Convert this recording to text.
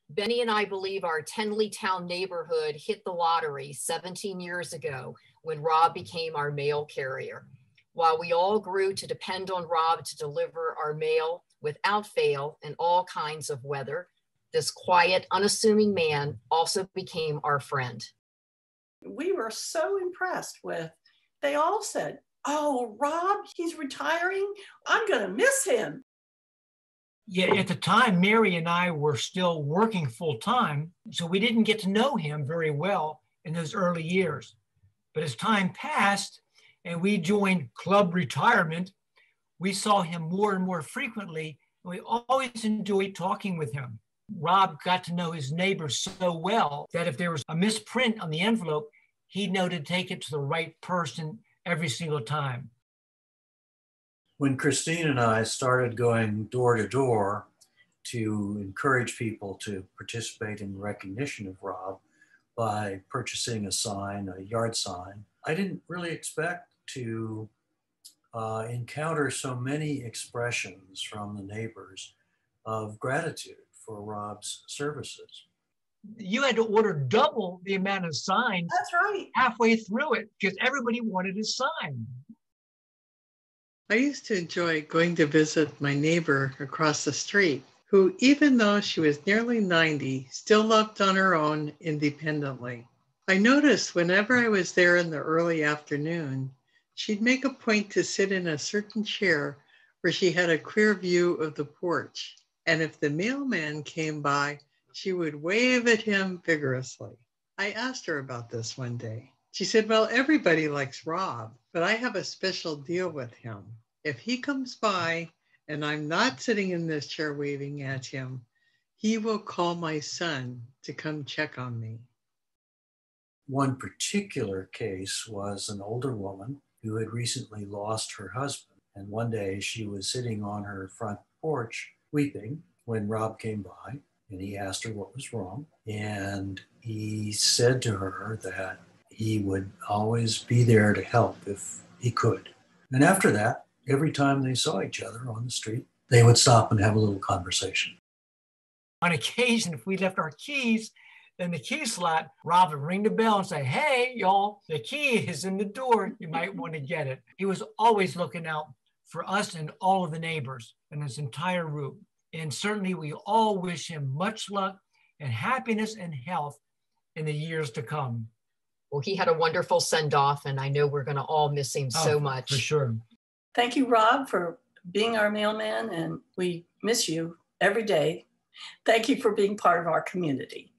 Benny and I believe our Tenleytown neighborhood hit the lottery 17 years ago when Rob became our mail carrier. While we all grew to depend on Rob to deliver our mail without fail in all kinds of weather, this quiet, unassuming man also became our friend. We were so impressed with, they all said, "Oh, Rob, he's retiring. I'm going to miss him." Yeah, at the time, Mary and I were still working full time, so we didn't get to know him very well in those early years. But as time passed and we joined club retirement, we saw him more and more frequently, and we always enjoyed talking with him. Rob got to know his neighbors so well that if there was a misprint on the envelope, he'd know to take it to the right person every single time. When Christine and I started going door to door to encourage people to participate in recognition of Rob by purchasing a sign, a yard sign, I didn't really expect to encounter so many expressions from the neighbors of gratitude for Rob's services. You had to order double the amount of signs. That's right. Halfway through it because everybody wanted a sign. I used to enjoy going to visit my neighbor across the street, who, even though she was nearly 90, still loved on her own independently. I noticed whenever I was there in the early afternoon, she'd make a point to sit in a certain chair where she had a clear view of the porch. And if the mailman came by, she would wave at him vigorously. I asked her about this one day. She said, "Well, everybody likes Rob, but I have a special deal with him. If he comes by and I'm not sitting in this chair waving at him, he will call my son to come check on me." One particular case was an older woman who had recently lost her husband. And one day she was sitting on her front porch weeping when Rob came by, and he asked her what was wrong. And he said to her that he would always be there to help if he could. And after that, every time they saw each other on the street, they would stop and have a little conversation. On occasion, if we left our keys in the key slot, Rob would ring the bell and say, "Hey, y'all, the key is in the door. You might want to get it." He was always looking out for us and all of the neighbors and his entire route. And certainly we all wish him much luck and happiness and health in the years to come. Well, he had a wonderful send-off, and I know we're going to all miss him so much. For sure. Thank you, Rob, for being our mailman, and we miss you every day. Thank you for being part of our community.